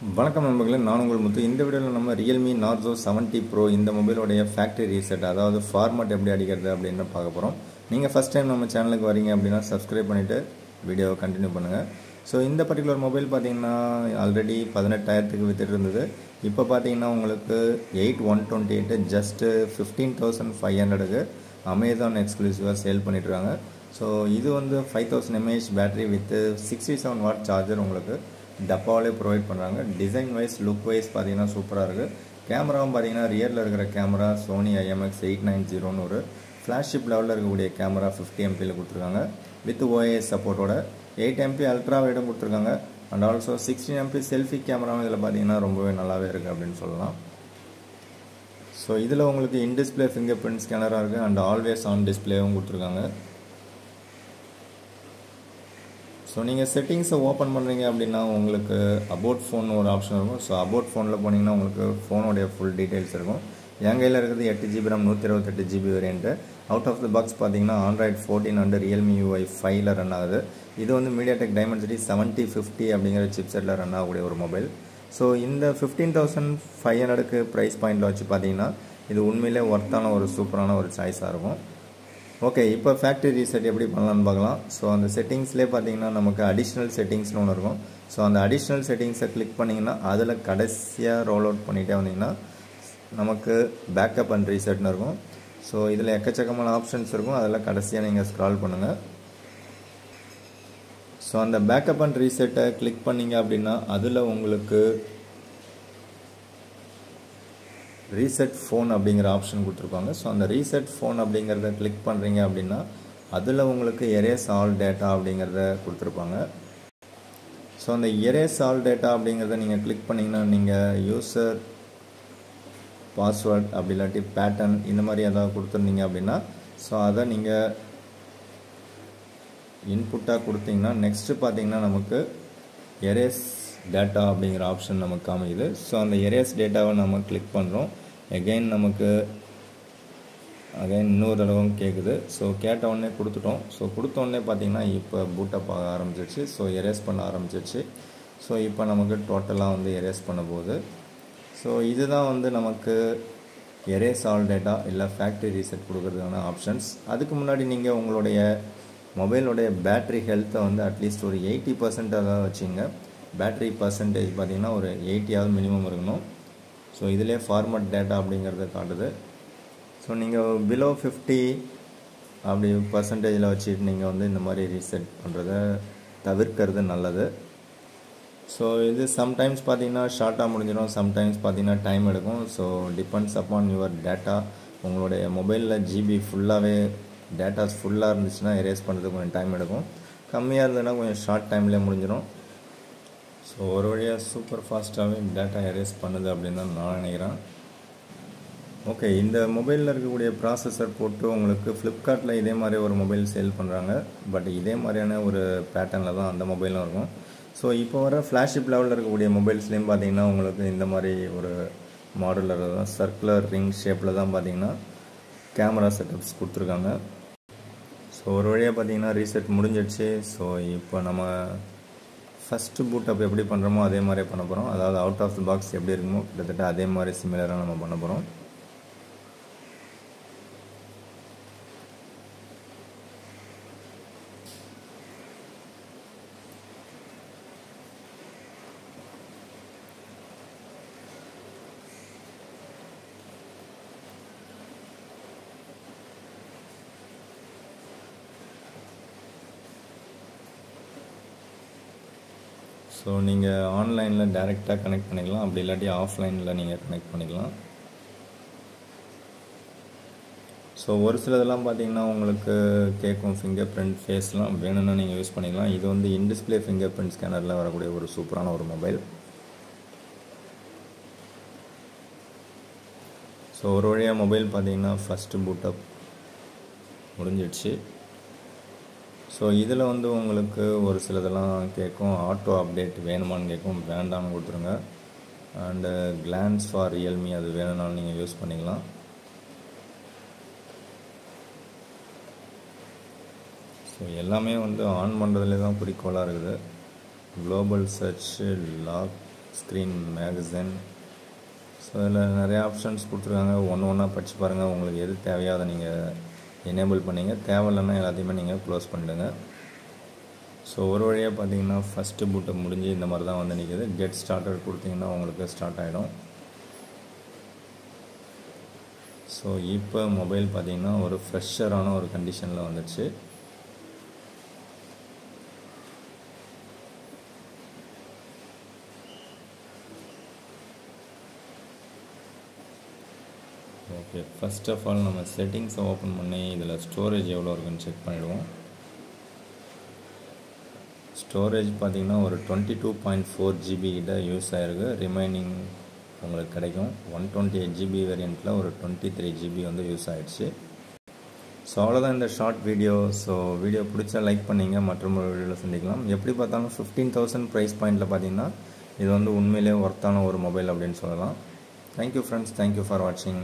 வணக்கம் நண்பர்களே, நான் உங்கள் முத்து. இந்த வீடியோவில் நம்ம Realme Narzo 70 Pro இந்த மொபைலோடைய ஃபேக்ட்ரி ரீசெட், அதாவது ஃபார்மட் எப்படி அடிக்கிறது அப்படின்னு பார்க்க போகிறோம். நீங்கள் ஃபஸ்ட் டைம் நம்ம சேனலுக்கு வரீங்க அப்படின்னா சப்ஸ்கிரைப் பண்ணிவிட்டு வீடியோவை கண்டினியூ பண்ணுங்கள். ஸோ இந்த பர்டிகுலர் மொபைல் பார்த்தீங்கன்னா ஆல்ரெடி 18,000க்கு வித்துட்டு இருந்தது. இப்போ பார்த்தீங்கன்னா உங்களுக்கு 8128 ஜஸ்ட்டு 15,500க்கு அமேசான் எக்ஸ்க்ளூசிவாக சேல் பண்ணிட்டுருக்காங்க. ஸோ இது வந்து 5000 mAh battery with 67 watt charger உங்களுக்கு டப்பாவிலே ப்ரொவைட் பண்ணுறாங்க. டிசைன் வைஸ் லுக் வைஸ் பார்த்தீங்கன்னா சூப்பராக இருக்குது. கேமராவும் பார்த்தீங்கன்னா ரியரில் இருக்கிற கேமரா சோனி IMX890ன்னு ஒரு ஃப்ளாஷிப் லெவலில் இருக்கக்கூடிய கேமரா 50 MPயில் கொடுத்துருக்காங்க. வித் OIS சப்போர்ட்டோட 8 MP அல்ட்ரா வைடும் கொடுத்துருக்காங்க. அண்ட் ஆல்சோ 16 MP செல்ஃபி கேமராவும் இதில் பார்த்தீங்கன்னா ரொம்பவே நல்லாவே இருக்குது அப்படின்னு சொல்லலாம். ஸோ இதில் உங்களுக்கு இன் டிஸ்பிளே ஃபிங்கர் பிரிண்ட் ஸ்கேனராக இருக்குது அண்ட் ஆல்வேஸ் ஆன் டிஸ்பிளேவும் கொடுத்துருக்காங்க. ஸோ நீங்கள் செட்டிங்ஸை ஓப்பன் பண்ணுறீங்க அப்படின்னா உங்களுக்கு அபவுட் ஃபோன் ஒரு ஆப்ஷன் இருக்கும். ஸோ அபவுட் ஃபோனில் போனீங்கன்னா உங்களுக்கு ஃபோனுடைய ஃபுல் டீட்டெயில்ஸ் இருக்கும். என் கையில் இருக்கிறது 8GB RAM 128GB variant. Out of the box பார்த்தீங்கன்னா Android 14 அண்ட் Realme UI 5ல் ரன் ஆகுது. இது வந்து MediaTek Dimensity 7050 அப்படிங்கிற சிப்செட்டில் ரன் ஆகக்கூடிய ஒரு மொபைல். ஸோ இந்த 15,500க்கு ப்ரைஸ் பாயிண்டில் வச்சு பார்த்தீங்கன்னா இது உண்மையிலே ஒர்த்தான ஒரு சூப்பரான ஒரு சாய்ஸாக இருக்கும். ஓகே, இப்போ ஃபேக்ட்ரி ரீசெட் எப்படி பண்ணலான்னு பார்க்கலாம். ஸோ அந்த செட்டிங்ஸ்லேயே பார்த்தீங்கன்னா நமக்கு அடிஷ்னல் செட்டிங்ஸ்னு ஒன்று இருக்கும். ஸோ அந்த அடிஷ்னல் செட்டிங்ஸை கிளிக் பண்ணிங்கன்னா அதில் கடைசியாக ரோல் அவுட் பண்ணிகிட்டே வந்தீங்கன்னா நமக்கு பேக்கப் அண்ட் ரீசெட்னு இருக்கும். ஸோ இதில் எக்கச்சக்கமான ஆப்ஷன்ஸ் இருக்கும். அதில் கடைசியாக நீங்கள் ஸ்க்ரால் பண்ணுங்கள். ஸோ அந்த பேக்கப் அண்ட் ரீசெட்டை கிளிக் பண்ணிங்க அப்படின்னா அதில் உங்களுக்கு ரீசெட் ஃபோன் அப்படிங்கிற ஆப்ஷன் கொடுத்துருப்பாங்க. ஸோ அந்த ரீசெட் ஃபோன் அப்படிங்கிறத கிளிக் பண்ணுறீங்க அப்படின்னா அதில் உங்களுக்கு எரேஸ் ஆல் டேட்டா அப்படிங்கிறத கொடுத்துருப்பாங்க. ஸோ அந்த எரேஸ் ஆல் டேட்டா அப்படிங்கிறத நீங்கள் கிளிக் பண்ணிங்கன்னா நீங்கள் யூசர் பாஸ்வேர்ட் அப்படி இல்லாட்டி பேட்டர்ன் இந்த மாதிரி ஏதாவது கொடுத்துருந்தீங்க அப்படின்னா ஸோ அதை நீங்கள் இன்புட்டாக கொடுத்தீங்கன்னா நெக்ஸ்ட்டு பார்த்தீங்கன்னா நமக்கு எரேஸ் டேட்டா அப்படிங்கிற ஆப்ஷன் நமக்கு அமையுது. ஸோ அந்த எரேஸ் டேட்டாவை நம்ம கிளிக் பண்ணுறோம். நமக்கு இன்னொரு தடவை கேட்குது. ஸோ கேட்ட உடனே கொடுத்துட்டோம். ஸோ கொடுத்த உடனே பார்த்தீங்கன்னா இப்போ பூட்டப் ஆக ஆரம்பிச்சிருச்சு. ஸோ எரேஸ் பண்ண ஆரம்பிச்சிருச்சு. ஸோ இப்போ நமக்கு டோட்டலாக வந்து எரேஸ் பண்ண போகுது. ஸோ இதுதான் வந்து நமக்கு எரேஸ் ஆல் டேட்டா இல்லை ஃபேக்ட்ரி ரீசெட் கொடுக்குறதுக்கான ஆப்ஷன்ஸ். அதுக்கு முன்னாடி நீங்கள் உங்களுடைய மொபைலோடைய பேட்ரி ஹெல்த்தை வந்து அட்லீஸ்ட் ஒரு 80% அதாவது வச்சுங்க. பேட்ரி பர்சன்டேஜ் பார்த்திங்கன்னா ஒரு 80 மினிமம் இருக்கணும். ஸோ இதிலே ஃபார்மட் டேட்டா அப்படிங்கிறத காட்டுது. ஸோ நீங்கள் பிலோ 50 அப்படி பர்சன்டேஜில் வச்சுட்டு நீங்கள் வந்து இந்த மாதிரி ரீசெட் பண்ணுறத தவிர்க்கிறது நல்லது. ஸோ இது சம்டைம்ஸ் பார்த்திங்கன்னா ஷார்ட்டாக முடிஞ்சிடும், சம்டைம்ஸ் பார்த்திங்கன்னா டைம் எடுக்கும். So depends upon your data. உங்களுடைய மொபைலில் ஜிபி ஃபுல்லாகவே டேட்டாஸ் ஃபுல்லாக இருந்துச்சுன்னா எரேஸ் பண்ணுறதுக்கு கொஞ்சம் டைம் எடுக்கும். கம்மியாக இருந்ததுன்னா கொஞ்சம் ஷார்ட் டைம்லேயே முடிஞ்சிடும். ஸோ ஒரு வழியாக சூப்பர் ஃபாஸ்ட்டாகவே டேட்டா எரேஸ் பண்ணுது அப்படின்னு தான் நான் நினைக்கிறேன். ஓகே, இந்த மொபைலில் இருக்கக்கூடிய ப்ராசஸர் போட்டு உங்களுக்கு ஃப்ளிப்கார்ட்டில் இதே மாதிரி ஒரு மொபைல் சேல் பண்ணுறாங்க. பட் இதே மாதிரியான ஒரு பேட்டர்னில் தான் அந்த மொபைலும் இருக்கும். ஸோ இப்போ வர ஃப்ளாஷிப் லெவலில் இருக்கக்கூடிய மொபைல்ஸ்லேயும் பார்த்தீங்கன்னா உங்களுக்கு இந்த மாதிரி ஒரு மாடலில் தான் சர்க்குலர் ரிங் ஷேப்பில் தான் பார்த்தீங்கன்னா கேமரா செட்டப்ஸ் கொடுத்துருக்காங்க. ஸோ ஒரு வழியாக பார்த்தீங்கன்னா ரீசெட் முடிஞ்சிடுச்சு. ஸோ இப்போ நம்ம ஃபஸ்ட்டு பூட்டப் எப்படி பண்ணுறோமோ அதே மாதிரி பண்ண போகிறோம். அதாவது அவுட் ஆஃப் த பாக்ஸ் எப்படி இருக்குமோ கிட்டத்தட்ட அதே மாதிரி சிமிலராக நம்ம பண்ண போகிறோம். ஸோ நீங்கள் ஆன்லைனில் டைரெக்டாக கனெக்ட் பண்ணிக்கலாம், அப்படி இல்லாட்டி ஆஃப்லைனில் நீங்கள் கனெக்ட் பண்ணிக்கலாம். ஸோ ஒரு சிலதெல்லாம் பார்த்தீங்கன்னா உங்களுக்கு கேட்கும் ஃபிங்கர் பிரிண்ட் ஃபேஸ்லாம் வேணும்னா நீங்கள் யூஸ் பண்ணிக்கலாம். இது வந்து இன் டிஸ்பிளே ஃபிங்கர் பிரிண்ட் ஸ்கேனரில் வரக்கூடிய ஒரு சூப்பரான ஒரு மொபைல். ஸோ ஒரு வழியாக மொபைல் பார்த்தீங்கன்னா ஃபஸ்ட்டு பூட்டப் முடிஞ்சிடுச்சு. ஸோ இதில் வந்து உங்களுக்கு ஒரு சிலதெல்லாம் கேட்கும், ஆட்டோ அப்டேட் வேணுமான்னு கேட்கும், வேண்டாம்னு கொடுத்துருங்க. அண்டு கிளான்ஸ் ஃபார் ரியல்மி அது வேணும்னாலும் நீங்கள் யூஸ் பண்ணிக்கலாம். ஸோ எல்லாமே வந்து ஆன் பண்ணுறதுலே தான் குறிக்கோளாக இருக்குது. Global search lock screen magazine. So இதில் நிறைய ஆப்ஷன்ஸ் கொடுத்துருக்காங்க. ஒன்றா படித்து பாருங்கள். உங்களுக்கு எது தேவையோ அதை நீங்கள் எனேபிள் பண்ணிங்க. தேவையில்லைன்னா எல்லாத்தையுமே நீங்கள் க்ளோஸ் பண்ணிவிடுங்க. ஸோ ஒரு வழியாக பார்த்தீங்கன்னா ஃபஸ்ட்டு பூட்டை முடிஞ்சு இந்த மாதிரி தான் வந்து நிற்கிது. கெட் ஸ்டார்டட் கொடுத்தீங்கன்னா உங்களுக்கு ஸ்டார்ட் ஆகிடும். ஸோ இப்போ மொபைல் பார்த்தீங்கன்னா ஒரு ஃப்ரெஷ்ஷரான ஒரு கண்டிஷனில் வந்துடுச்சு. ஓகே, ஃபர்ஸ்ட் ஆஃப் ஆல் நம்ம செட்டிங்ஸை ஓப்பன் பண்ணி இதில் ஸ்டோரேஜ் எவ்வளோ இருக்குன்னு செக் பண்ணிவிடுவோம். ஸ்டோரேஜ் பார்த்திங்கன்னா ஒரு 22.4 GB கிட்ட யூஸ் ஆகிருக்கு. ரிமைனிங் உங்களுக்கு கிடைக்கும். 128 GB வேரியண்ட்டில் ஒரு 23 GB வந்து யூஸ் ஆகிடுச்சு. ஸோ அவ்வளோதான் இந்த ஷார்ட் வீடியோ. ஸோ வீடியோ பிடிச்சா லைக் பண்ணிங்க. மற்றும் ஒரு வீடியோவில் சந்திக்கலாம். எப்படி பார்த்தாலும் 15,000 ப்ரைஸ் பாயிண்டில் பார்த்தீங்கன்னா இது வந்து உண்மையிலே ஒர்த்தான ஒரு மொபைல் அப்படின்னு சொல்லலாம். தேங்க்யூ ஃப்ரெண்ட்ஸ், தேங்க்யூ ஃபார் வாட்சிங்.